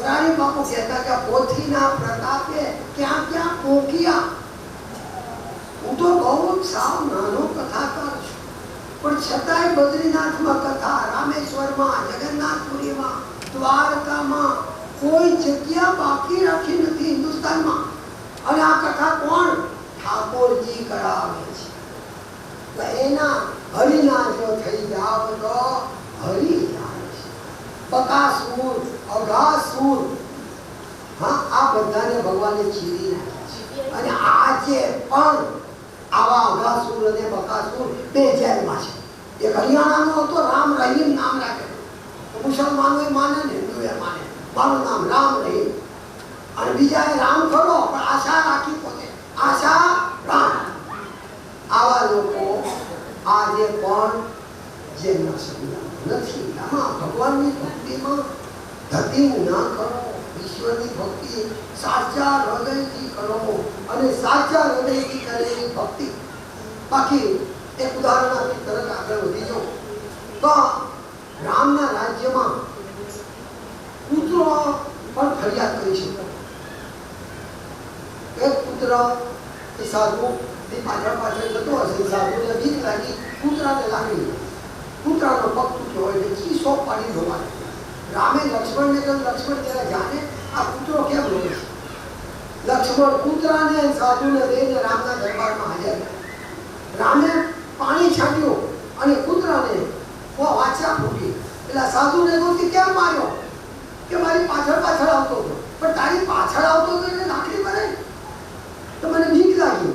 મોરારી બાપુ કહેતા કે પોથીના પ્રતાપે ક્યાં ક્યાં પોકિયા. હું તો બહુ સાવ નાનો કથાકાર છું, પણ છતાંય બદ્રીનાથમાં કથા, રામેશ્વરમાં, જગન્નાથપુરીમાં, દ્વારકામાં કોઈ જગ્યા બાકી રાખી નથી હિન્દુસ્તાનમાં. અને આ કથા કોણ? ઠાકોરજી કરાવે છે. તો એના હરિના જો થઈ જાવ તો હરિ જાય છે. બકાસુર, અઘાસુર, હા, આ બધાને ભગવાને ચીરી નાખ્યા છે. અને આજે પણ આવા અઘાસુર અને બકાસુર બે જેલમાં છે. એક હરિયાણાનો હતો, રામ રહીમ નામ રાખેલું. મુસલમાનો માને ને હિન્દુએ માને, મારું નામ રામ રહીમ. અને બીજાએ રામ ખરો પણ આશા રાખી પોતે આશા રામ. આવા લોકો આજે પણ જેમના સંજ્ઞા નથી. આમાં ભગવાનની ભક્તિમાં ધતિંગ ના કરો, ઈશ્વરની ભક્તિ સાચા હૃદયથી કરો અને સાચા હૃદયથી કરેલી ભક્તિ. બાકી એક ઉદાહરણ આપી તરત આગળ વધી જાઉં તો રામના રાજ્યમાં પુત્રો પણ ફરિયાદ કરી શકે. એક પુત્ર એ સાધુ પાછળ પાછળ જતો હશે, સાધુને બીક લાગી, કૂતરાને લાગી, કૂતરાનો પગ તૂટ્યો હોય એટલે ચીસો પાડી ધોવા. રામે લક્ષ્મણને કહ્યું, લક્ષ્મણ જરા જાણે આ કૂતરો કેમ રોવે છે. લક્ષ્મણ કૂતરાને સાધુને લઈને રામના દરબારમાં હાજર થયા. રામે પાણી છાંટ્યું અને કૂતરાને વાંચા ફૂટી. એટલે સાધુને કહ્યું કેમ માર્યો? કે મારી પાછળ પાછળ આવતો હતો. પણ તારી પાછળ આવતો હતો એટલે લાકડી બનાવી તો મને બીક લાગી.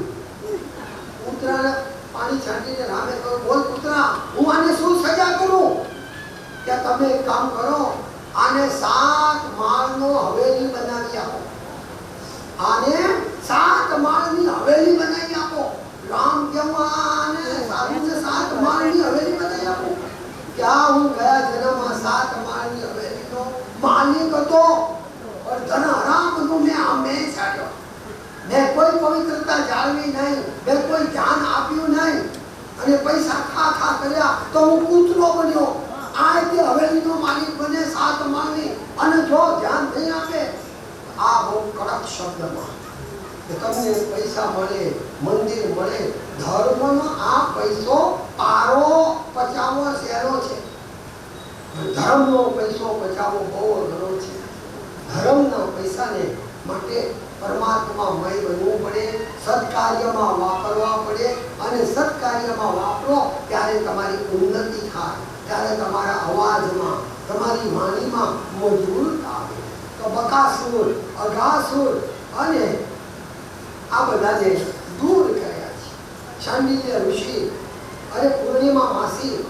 કૂતરાને પાણી છાંટીને રામે કહ્યું, બોલ કૂતરા, હું આને શું સજા કરું? કે તમે એક કામ કરો, આને 7 માળનો હવેલી બનાવી આપો. આને 7 માળની હવેલી બનાવી આપો. રામ કેવાને સાધુને 7 માળની હવેલી બનાવી આપો. ક્યાં હું ગયા જન્મમાં 7 માળની હવેલીનો માલિક હતો, પણ ધન હરામનું મેં આમે છાડ્યો. મેં કોઈ પવિત્રતા જાળવી નહીં, મેં કોઈ ધ્યાન આપ્યું નહીં અને પૈસા ખા ખા કર્યા તો હું કૂતરો બન્યો. આ જે હવેલીનો માલિક બને 7 માળની અને જો ધ્યાન નહીં આપે. આ બહુ કડક શબ્દમાં કે તમને પૈસા મળે, મંદિર મળે, ધર્મનો આ પૈસો પારો પચાવવો સહેલો છે, ધર્મનો પૈસો બચાવવો બહુ અઘરો છે. ધર્મના પૈસાને માટે પરમાત્મામય બનવું પડે, સત્કાર્યમાં વાપરવા પડે અને સત્કાર્યમાં વાપરો ત્યારે તમારી ઉન્નતિ થાય, ત્યારે તમારા અવાજમાં, તમારી વાણીમાં મજબૂત આવે. તો બકાસુર, અઘાસુર અને આ બધાને દૂર કર્યા છે. શાંડિલ્ય ઋષિ અને પૂર્ણિમા માસી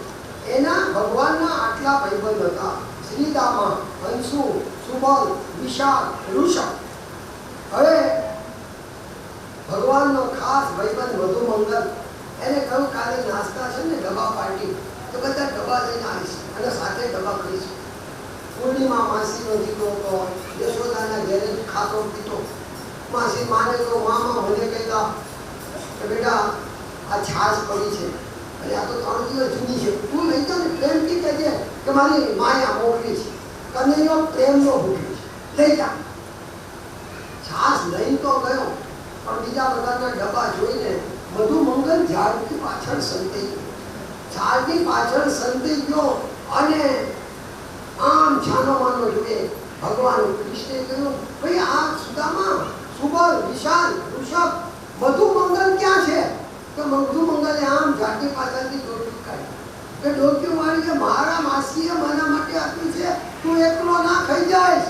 એના ભગવાનના આટલા ભાઈબંધ હતા. શ્રીદામા, હંસુ, સુબલ, વિશાળ, ઋષભ. હવે ભગવાનનો ખાસ ભાઈબંધ મધુમંગલ એને કહ્યું, કાલે નાસ્તા છે ને ડબ્બા પાર્ટી, તો બધા ડબ્બા લઈને આવીશ અને સાથે ડબ્બા કરીશું. પૂર્ણિમા માસીનો દીકરો તો યશોદાના ઘેરે ખાતો પીતો. માસી માને તો મામા મને કહેતા કે બેટા આ છાશ પડી છે અને આ તો 3 દિવસ જૂની છે, તું લઈ જા ને, પ્રેમથી કહેજે કે મારી માયા મોકલી છે, કનૈયો પ્રેમનો ભૂખી છે, લઈ જા. છાશ લઈ તો ગયો પણ બીજા બધાના ડબ્બા જોઈને મધુમંગલ ઝાડની પાછળ સંતાઈ ગયો. ઝાડની પાછળ સંતાઈ ગયો અને આમ છાનો માનો જોઈએ. ભગવાન કૃષ્ણે કહ્યું, ભાઈ આ સુદામા, સુબલ, વિશાલ, ઋષભ, મધુમંગલ ક્યાં છે? તો મધુમંગલે આમ ઝાડની પાછળથી ડોક્યું કાઢી કે ડોક્યું મારી કે મારા માસીએ મારા માટે આપી છે, તું એકલો ના ખાઈ જાય.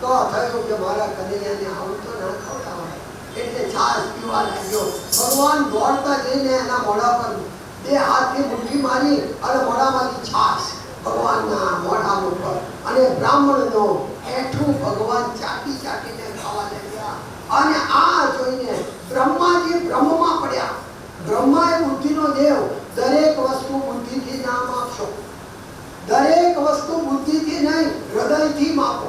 તો થયું કે મારા કનૈયાને આવું તો ના ખવડાવાય, એટલે છાશ પીવા લાગ્યો. ભગવાન દોડતા જઈને એના મોઢા પર 2 હાથથી મુઠ્ઠી મારી અને મોઢામાંથી છાશ ભગવાનના મોઢા ઉપર અને બ્રાહ્મણનો એઠું ભગવાન ચાટી ચાટીને ખાવા લાગ્યા. અને આ જોઈને બ્રહ્માજી બ્રહ્મમાં પડ્યા. બ્રહ્મા એ બુદ્ધિનો દેવ, દરેક વસ્તુ બુદ્ધિથી નામ આપશો, દરેક વસ્તુ બુદ્ધિથી નહીં હૃદયથી માપો.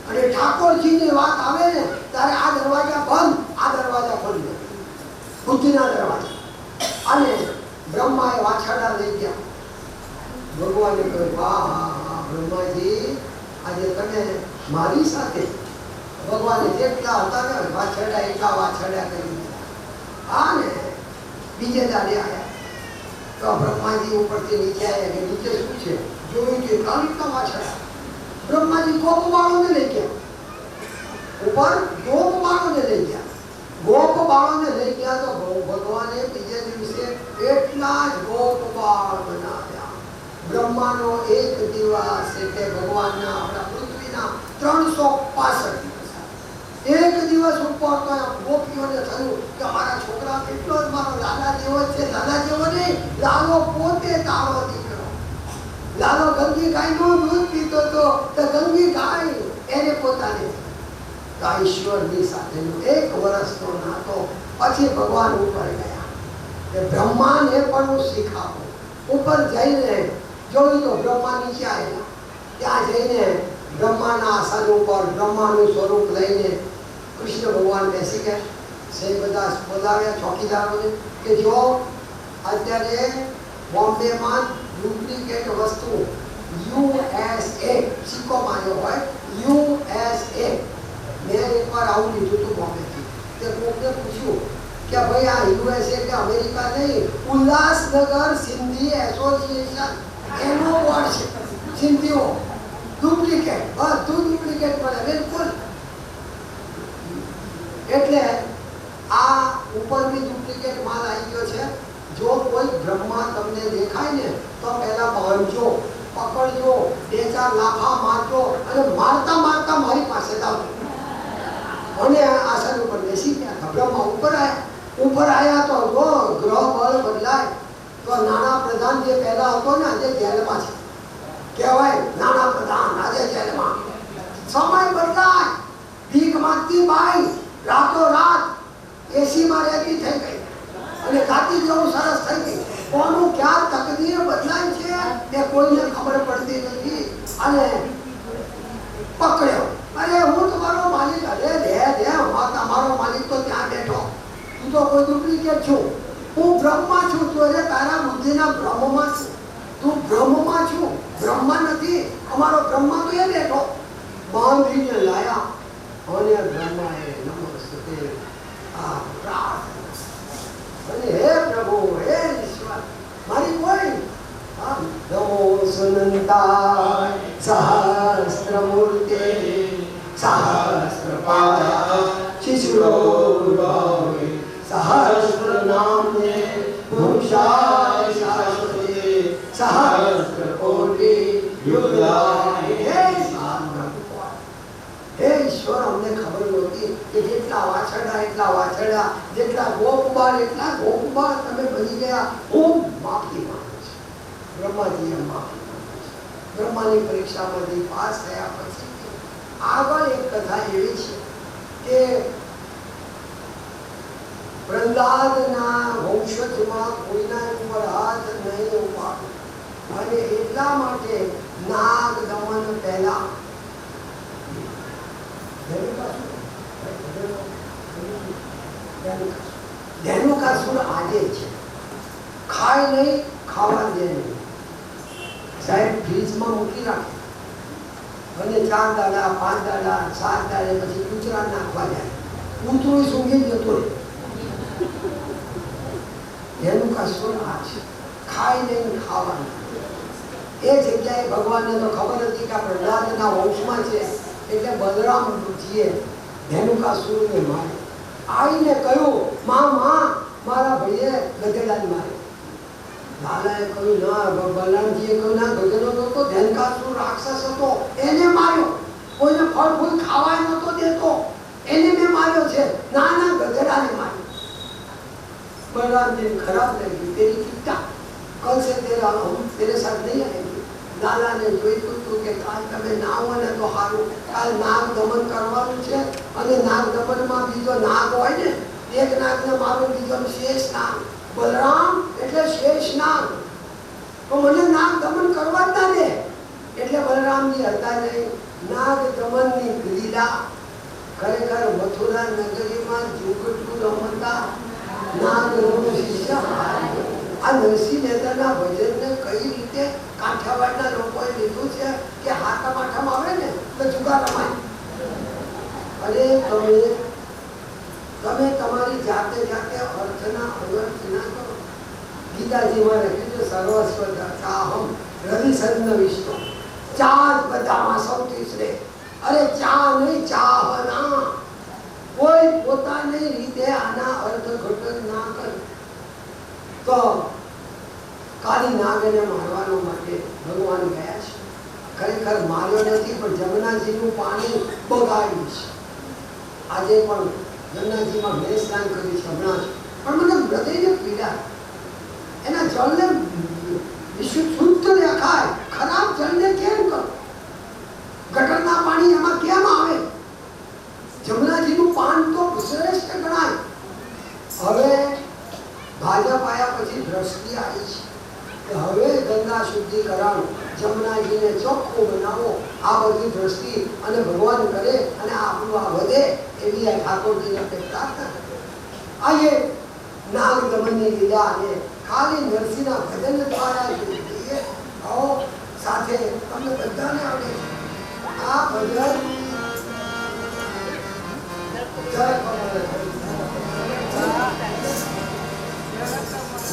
અને ઠાકોરજીની વાત આવે ને ત્યારે આ દરવાજા બંધ, આ દરવાજા બંધ, બુદ્ધિના દરવાજા. અને બ્રહ્માએ વાછરડા લઈ ગયા. ભગવાને કહ્યું, વાહ બ્રહ્માજી, આજે તમે મારી સાથે ભગવાને જેટલા હતા ને વાછરડા એટલા વાછરડા કરી દીધા. હા ને બીજે દાડે આવ્યા તો બ્રહ્માજી ઉપરથી નીચે આવ્યા કે નીચે શું છે જોયું કે એટલા વાછરડા. બ્રહ્માજી ગોપ બાળોને લઈ ગયા ઉપર, ગોપ બાળોને લઈ ગયા. ગોપ બાળોને લઈ ગયા તો ભગવાને બીજે દિવસે એટલા જ ગોપ બાળ બનાવ્યા. બ્રહ્માનો એક દિવસ એટલે ભગવાનના આપણા પૃથ્વીના 365 દિવસ. એક દિવસ ઉપર તો ગોપીઓને થયું કે મારા છોકરા એટલો જ મારો લાલા જેવો છે. લાલા જેવો નહીં, લાલો પોતે તારો દીકરો. લાલો ગંગી ગાયનું દૂધ પીતો હતો તો ગંગી ગાય એને પોતાને ઈશ્વરની સાથેનો 1 વર્ષનો નાતો. પછી ભગવાન ઉપર ગયા કે બ્રહ્માને પણ હું શીખાવું. ઉપર જઈને જોયું તો બ્રહ્મા નીચે આવ્યા. ત્યાં જઈને બ્રહ્માના આસન ઉપર બ્રહ્માનું સ્વરૂપ લઈને કૃષ્ણ ભગવાન બેસી ગયા. સે બધા બોલાવ્યા ચોકીદારોને કે જો અત્યારે બોમ્બેમાં ડુપ્લિકેટ વસ્તુ USA સિક્કો માર્યો હોય USA. મેં એકવાર આવું લીધું હતું બોમ્બેથી. તે કોઈને પૂછ્યું કે ભાઈ આ USA કે અમેરિકા નહીં, ઉલ્લાસનગર સિંધી એસોસિએશન એનો બોર્ડ છે. સિંધીઓ ડુપ્લિકેટ, બધું ડુપ્લિકેટ મળે બિલકુલ. એટલે આ ઉપર બી ડુપ્લિકેટ માલ આવી ગયો છે. જો કોઈ બ્રહ્મા તમને દેખાય ને તો પહેલા બાંધજો, પકડજો, 2-4 લાફા મારજો અને મારતા મારતા મારી પાસે લાવજો. અને આસન ઉપર બેસી ગયા. બ્રહ્મા ઉપર આવ્યા તો જો ગ્રહ બળ બદલાય તો નાણા પ્રધાન જે પહેલા હતો ને આજે જેલમાં છે. કહેવાય નાણા પ્રધાન આજે જેલમાં. સમય બદલાય. ભીખ માંગતી બાઈ રાતો રાત એસીમાં રહેતી થઈ ગઈ અને ગાતી જેવું સરસ થઈ ગઈ. કોનું ક્યાં તકદીર બદલાય છે તે કોઈને ખબર પડતી નથી. અને પકડ્યો. અરે હું તમારો માલિક. અરે દે તમારો માલિક તો ત્યાં બેઠો. તું તો કોઈ ડુપ્લિકેટ છું. હું બ્રહ્મા છું. તું અરે તારા બુદ્ધિના બ્રહ્મમાં છું. તું બ્રહ્મમાં છું, બ્રહ્મા નથી. અમારો બ્રહ્મા તો એ બેઠો. બાંધીને લાયા અને બ્રહ્માએ નમસ્તે આ પ્રાર્થના. અને હે પ્રભુ, હે ઈશ્વર, મારી કોઈ નમો સુનંતાય સહસ્રમૂર્તે સહસ્રપાદાય શિશુરોર્ભાવે સહસ્રનામ્ને પુરુષાય શાશ્વતે સહસ્રકોટિ યુગાય. હે ઈશ્વર, અમને ખબર નહોતી કે જેટલા વાછરડા, જેટલા ગોપબાળ એટલા ગોપબાળ તમે બની ગયા. હું માફી માંગુ છું. બ્રહ્માજીએ માફી માંગી. બ્રહ્માની પરીક્ષામાંથી પાસ થયા પછી આગળ એક કથા એવી છે કે પ્રહલાદના વંશજમાં કોઈના ઉપર હાથ નહીં ઉપાડો અને એટલા માટે નાગ દમન પહેલા ધેનુકાસુર આજે છે. ખાય નહીં, ખાવા દે નહીં. સાહેબ ફ્રીજમાં મૂકી રાખે અને 4 દાડા 5 દાડા 7 દાડે પછી કૂતરા નાખવા જાય. કૂતરું સૂંઘી જતો રહે. ધેનુકાસુર આ છે. ખાય નહીં, ખાવા નહીં. એ જગ્યાએ ભગવાનને તો ખબર હતી કે પ્રહલાદના વંશમાં છે એટલે બલરામજીએ ધેનુકાસુરને માર્યો. આવીને કહ્યું, માં મારા ભાઈએ ગધેડાને માર્યો. લાલાએ કહ્યું ના. બલરામજીએ કહ્યું ના, ગધેડો નહોતો, ધેનુકાસુર રાક્ષસ હતો, એને માર્યો. કોઈને ફળ ફૂલ ખાવાય નહોતો દેતો, એને મેં માર્યો છે. ના, ગધેડાને માર્યો. બલરામજીને ખરાબ લાગી. તેરી ચિંતા કલ से तेरे साथ नहीं आएंगे. લાલાને જોઈતું હતું કે કાલ તમે ના હોય ને તો સારું. કાલ નાગ દમન કરવાનું છે અને નાગ દમનમાં બીજો નાગ હોય ને, એક નાગને મારો, બીજો શેષ નાગ. બલરામ એટલે શેષ નાગ. તો મને નાગ દમન કરવા જ ના દે. એટલે બલરામજી હતા નહીં. નાગ દમનની લીલા ખરેખર મથુરા નગરીમાં જુગટુ રમતા નાગનો શિષ્ય. આ નરસિંહ મહેતાના ભજનને કઈ રીતે કાઠિયાવાડના લોકોએ લીધું છે કે હાથમ આઠમ આવે ને तो जुगार रमाय। अरे તમે તમારી જાતે જાતે અર્થના અનર્થના કરો। ગીતાજીમાં લખ્યું છે સર્વસ્વ ચાહમ રવિસન્ન વિષ્ણુ। ચા જ બધામાં સૌથી શ્રેષ્ઠ। અરે ચા નહીં ચાહના। કોઈ પોતાની રીતે આના અર્થઘટન ના કરે તો કાળી નાગને મારવાનો માટે ભગવાન ગયા છે। ખરેખર માર્યો નથી પણ જમનાજીનું પાણી બગાડ્યું છે। આજે પણ જમનાજીમાં મેં સ્નાન કર્યું છે હમણાં જ, પણ મને હૃદયને પીડા। એના જળને શુદ્ધ રખાય, ખરાબ જળને કેમ કરો? ગટરના પાણી એમાં કેમ આવે? જમનાજીનું પાન તો શ્રેષ્ઠ ગણાય। હવે ભાજપ આયા પછી દ્રષ્ટિ આવી છે કે હવે ગંગા શુદ્ધિકરણ, જમનાજીને ચોખ્ખું બનાવો, આ બધી દ્રષ્ટિ અને ભગવાન કરે અને આપણું આ વધે એવી આ ઠાકોરજીને પ્રાર્થના કરે। આઈએ નાગ દમનની લીલા અને ખાલી નરસિંહના ભજન દ્વારા જોઈએ। આવો સાથે તમને બધાને આવડે આ ભજન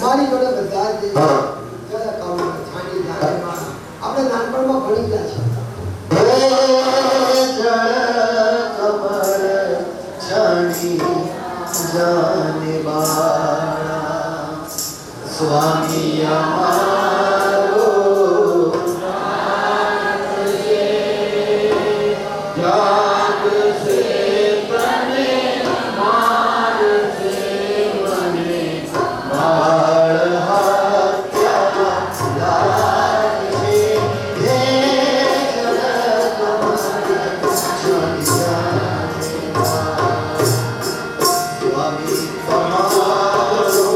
મારી જોડે બધા જ જરા કામ છાડી જાય। આપણે નાનપણમાં ભણી ગયા છે। સ્વામી અમારો ત્યાગ છે તને માર છે મને બાળ હત્યા લાગે હે જગત સ્વામી તમારો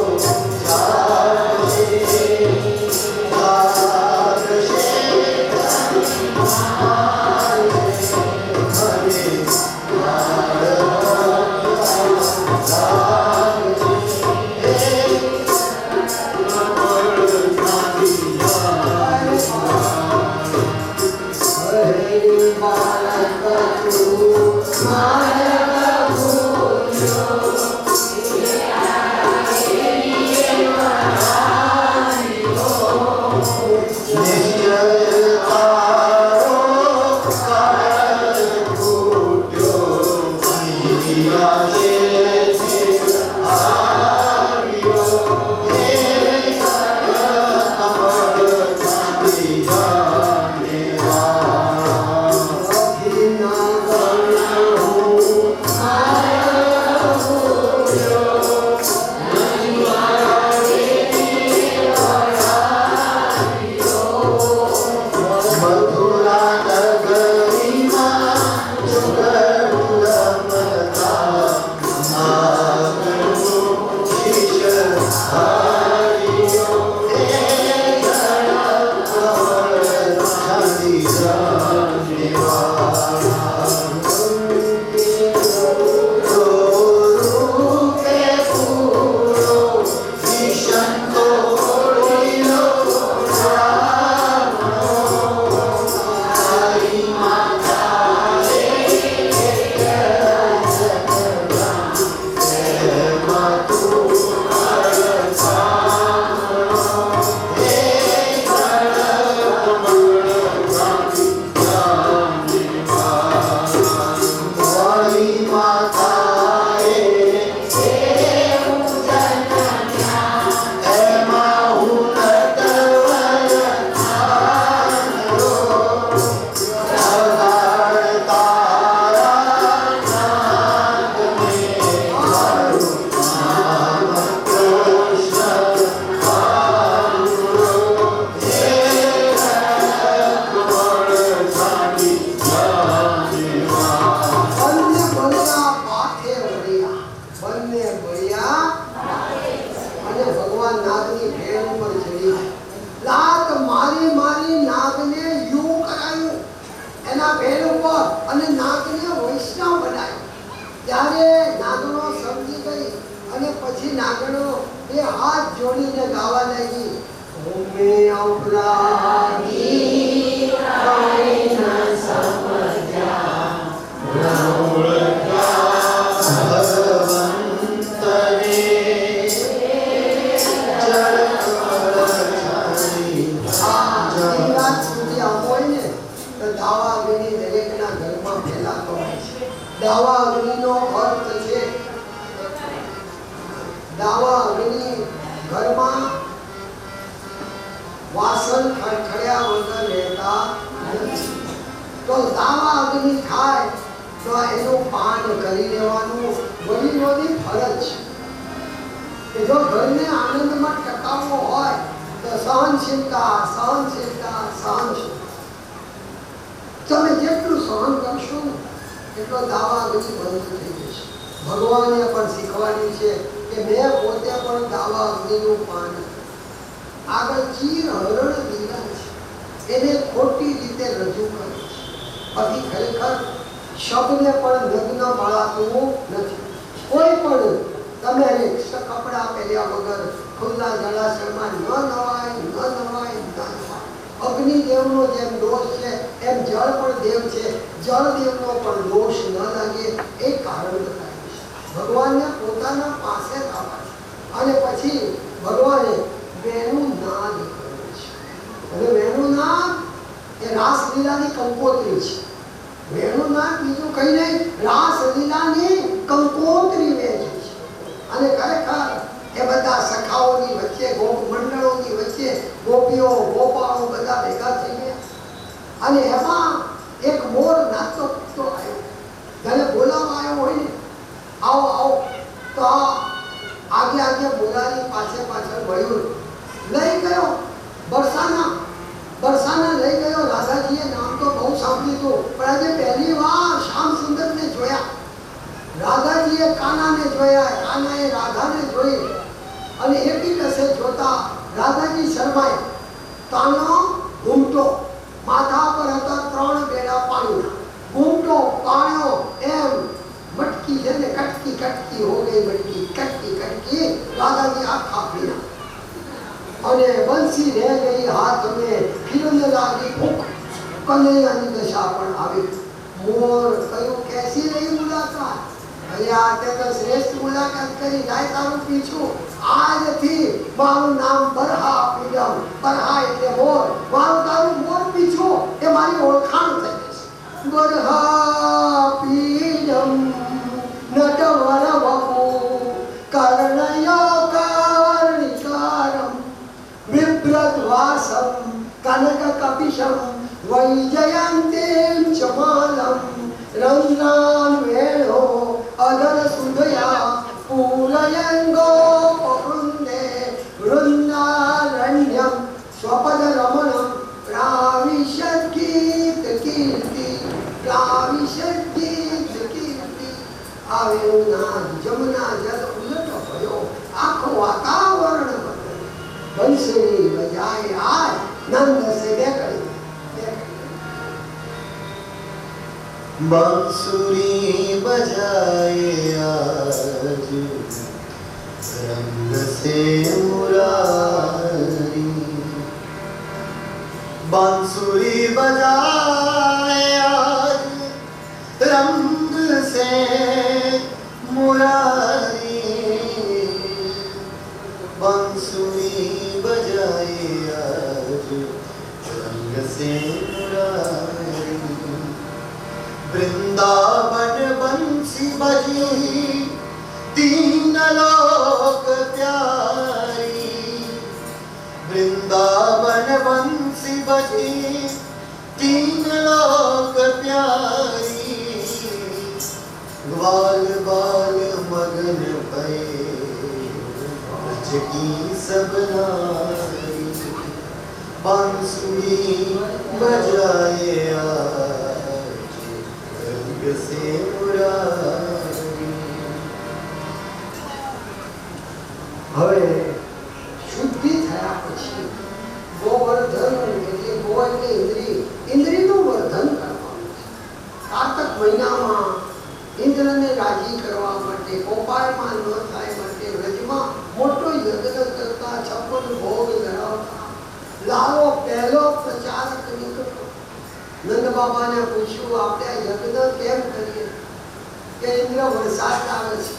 अपराधी न समझ દાવા અગ્નિનો અર્થ છે દાવા અગ્નિ ઘરમાં વાસણ ખડખડ્યા વગર રહેતા નથી. તો દાવા અગ્નિ થાય તો એનું પાન કરી લેવાનું વડીલોની ફરજ છે. કે જો ઘરને આનંદમાં ટકાવવો હોય તો સહનશીલતા સહનશીલતા સહનશીલતા. તમે જેટલું સહન કરશો ને એટલો દાવા અગ્નિ બંધ થઈ જશે. ભગવાને પણ શીખવાડ્યું છે કે મેં પોતે પણ દાવા અગ્નિનું પાન આગળ ચીર હરણ લીલા છે એને ખોટી રીતે રજૂ કરે છે. બાકી ખરેખર શબ્દને પણ નગ્ન બાળાતું નથી. કોઈ પણ તમે કપડા પહેર્યા વગર ખુલ્લા જળાશયમાં ન નવાય ન નવાય ન નવાય. અગ્નિદેવનો જેમ દોષ છે એમ જળ પણ દેવ છે. જળદેવનો પણ દોષ ન લાગે એ કારણ બતાવ્યું છે. ભગવાનને પોતાના પાસે લાવવા છે અને પછી ભગવાને વેણું નાદ કર્યું છે. અને વેણું નાદ એ રાસલીલાની કંકોત્રી છે. વેણું નાદ બીજું કઈ નહીં, રાસલીલાની કંકોત્રી વેચે છે. અને ખરેખર એ બધા સખાઓની વચ્ચે ગોપ મંડળોની વચ્ચે ગોપીઓ ગોપાળો બધા ભેગા થઈ ગયા. અને એમાં એક મોર નાચતો કૂદતો આવ્યો. જેને બોલાવવા આવ્યો હોય ને આવો આવો તો આગે આગે બોલાની પાછળ મયુર લઈ ગયો. બરસાના લઈ ગયો. રાધાજીએ નામ તો બહુ સાંભળ્યું હતું પણ આજે પહેલી વાર શ્યામ સુંદરને જોયા. રાધાજીએ કાનાને જોયા, કાનાએ રાધાને જોઈ. અને એકી કસે જોતા રાધાજી શરમાયા. કાનો ઘૂમટો, માથા પર હતા 3 બેડા પાણીના. ઘૂમટો પાણ્યો એમ મટકી છે ને કટકી કટકી હો ગઈ મટકી કટકી કટકી. રાધાજી આખા પીના અને બંસી રહે ગઈ હાથ में किरण लागी भूख कन्हैयाની દશા પણ આવી. મોર કયું કેસી રહી મુલાકાત. અરે આ તો શ્રેષ્ઠ મુલાકાત કરી જાય તારું પીછું. આજથી મારું નામ બરહા પીડમ. બરહા એટલે મોર. મારું તારું મોર પીછું એ મારી ઓળખાણ થઈ જશે. બરહા પીડમ નટવર વપુ કર્ણયો કર્ણિકારમ વિભ્રદ્વાસમ કનક કપિશમ વૈજયંતીમ ચમાલમ રંદ્રાન વેણો અધર સુધયા પૂરયંગો વૃંદે વૃંદારણ્યમ સ્વપદ રમણમ પ્રાવિશદ ગીત કીર્તિ પ્રાવિશદ ગીત કીર્તિ. આવ્યો નાદ જમના જલ ઉલટ ભયો આખો વાતાવરણ બંસરી બજાય આય નંદ સે બેકડી. बांसुरी बजाए आज रंग से मुरारी. बांसुरी बजाए आज रंग से मुरारी. बांसुरी बजाए आज रंग से मुरारी. वृंदावन बंसी बजी 3 लोक प्यारी. वृंदावन बंसी बजी 3 लोक प्यारी. ग्वाल बाल मगन भय ब्रज की सब नारी. बांसुरी बजाए से मुरारी. હવે શુદ્ધિ થયા પછી ગોવર્ધન એટલે ગો એટલે ઇન્દ્રિયનું વર્ધન કરવાનું છે. કારતક મહિનામાં ઇન્દ્રને રાજી કરવા માટે કોપાયમાં ન થાય માટે વ્રજમાં મોટો યજ્ઞ કરતા 56 ભોગ ધરાવતા લાલો પહેલો પ્રચારક નીકળ્યો. નંદ બાબાને પૂછ્યું આપણે યજ્ઞ કેમ કરીએ? કે ઇન્દ્ર વરસાદ આવે છે.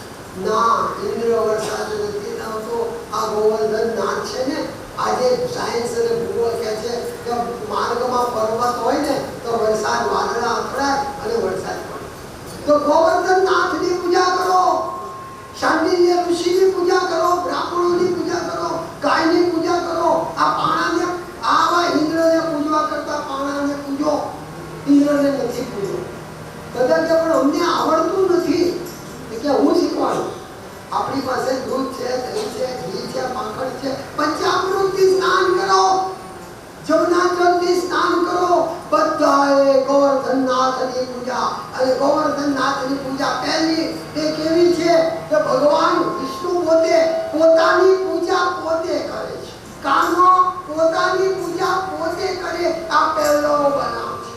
ના, ઇન્દ્ર વરસાદ નથી લાવતો. આ ગોવર્ધન નાથ છે ને, આજે સાયન્સ અને ભૂગોળ કહે છે કે માર્ગમાં પર્વત હોય ને તો વરસાદ વાદળા અથડાય અને વરસાદ પડે. તો ગોવર્ધન બધા કે પણ અમને આવડતું નથી કે હું શીખવાડું. આપણી પાસે દૂધ છે, દહીં છે, ઘી છે, માખણ છે, પંચામૃતથી સ્નાન કરો, જમના જળથી સ્નાન કરો. બધાએ ગોવર્ધનનાથની પૂજા, અને ગોવર્ધનનાથની પૂજા પહેલી એ કેવી છે કે ભગવાન વિષ્ણુ પોતે પોતાની પૂજા પોતે કરે છે. કાનો પોતાની પૂજા પોતે કરે, આ પહેલો બનાવ છે.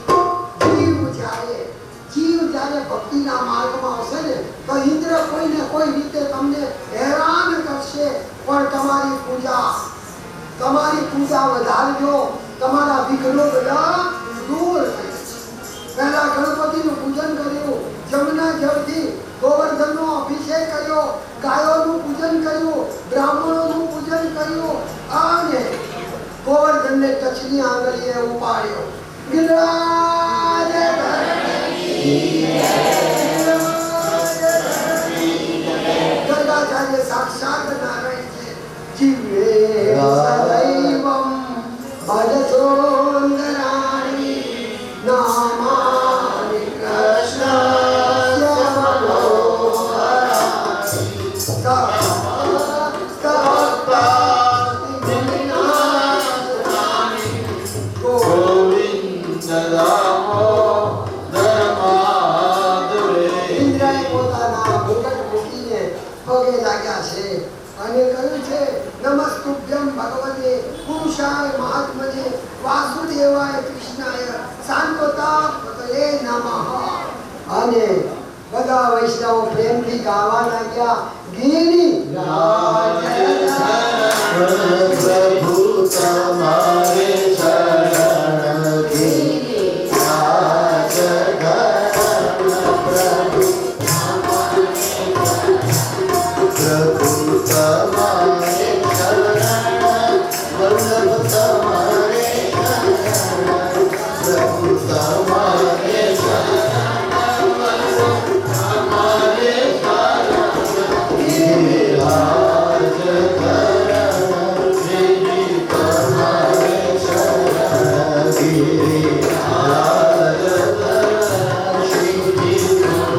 જીવ જ્યારે ભક્તિના માર્ગમાં હશે ને તો ઇન્દ્ર કોઈને કોઈ રીતે તમને હેરાન કરશે, પણ તમારી પૂજા વધારજો, તમારા વિઘ્નો બધા દૂર થશે. પહેલા ગણપતિનું પૂજન કર્યું, જમના જળથી ગોવર્ધનનો અભિષેક કર્યો, ગાયોનું પૂજન કર્યું, બ્રાહ્મણોનું પૂજન કર્યું, અને ગોવર્ધનને ટચની આંગળીએ ઉપાડ્યો. ગર્ગાચાર્ય સાક્ષાત નારાયણ છે. જીવે સદૈવમ ભજસોંદરાણી નામાનિ કૃષ્ણસ્ય મનોહરાણી ગોવિંદ રામો ઇન્દ્રએ પોતાના મુકટ મૂકીને પગે લાગ્યા છે અને કહ્યું છે, નમસ્તુભ્યમ ભગવતે પુરુષાય મહાત્મજે વાસુદેવાય કૃષ્ણાય શાંતોતાપતયે નમઃ. અને બધા વૈષ્ણવો પ્રેમથી ગાવા લાગ્યા, ગિરિ પ્રભુ તમારે શરણ ગિરિરાજ પ્રભુ તમારે શરણ, વલ્લભ તમારે શરણ, પ્રભુ તમારે શરણ, વલ્લભ તમારે શરણ, ગિરિરાજ શરણ, શ્રીજી તમારે શરણ, ગિરિરાજ શરણ, શ્રીજી તમારે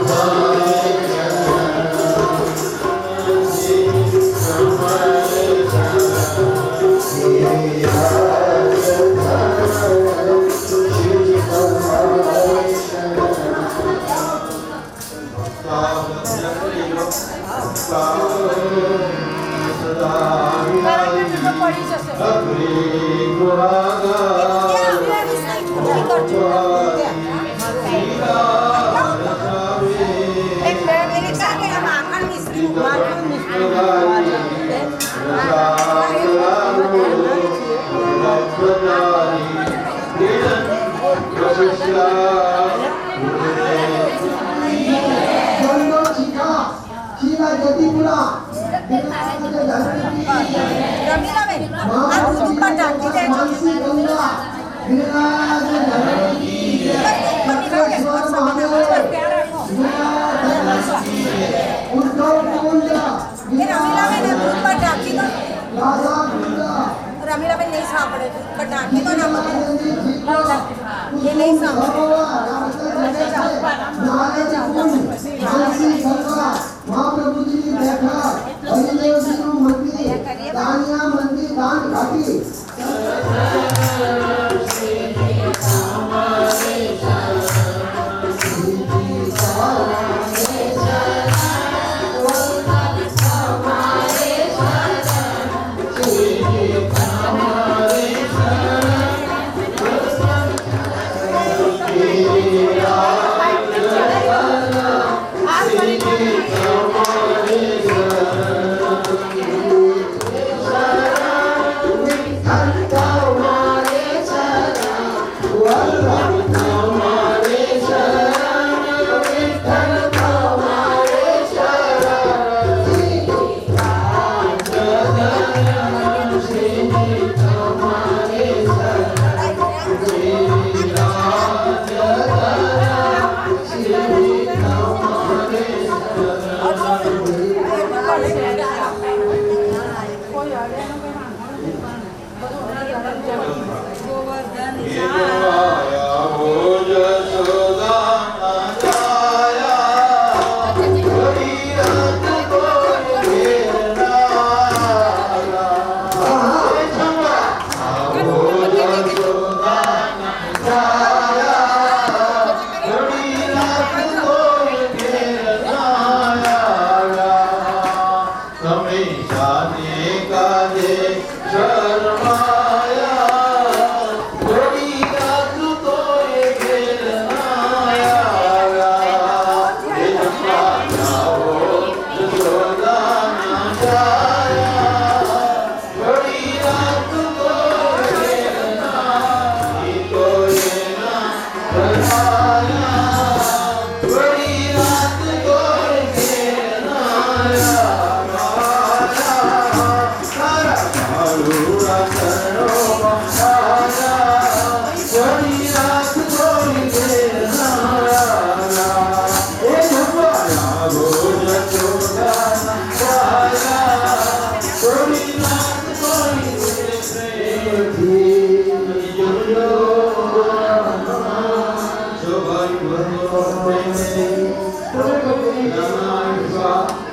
રમીલાબેન નહીં સાંભળે પણ ઢાંકી તો ના એ નહીં સાંભળે. મહાપ્રભુજીની બેઠા હરિદેવજીનું મંદિર, દાનિયા મંદિર, દાન ઘાટી. ગિરિરાજ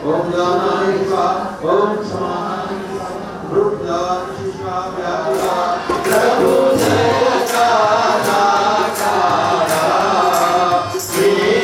ओम दानाय स्वाहा ओम समानाय स्वाहा रुद्राय शिष्याभ्याया प्रभु जयकारा कारा श्री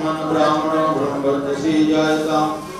कृष्ण ब्राह्मण ब्रह्मवर्चसी जायताम्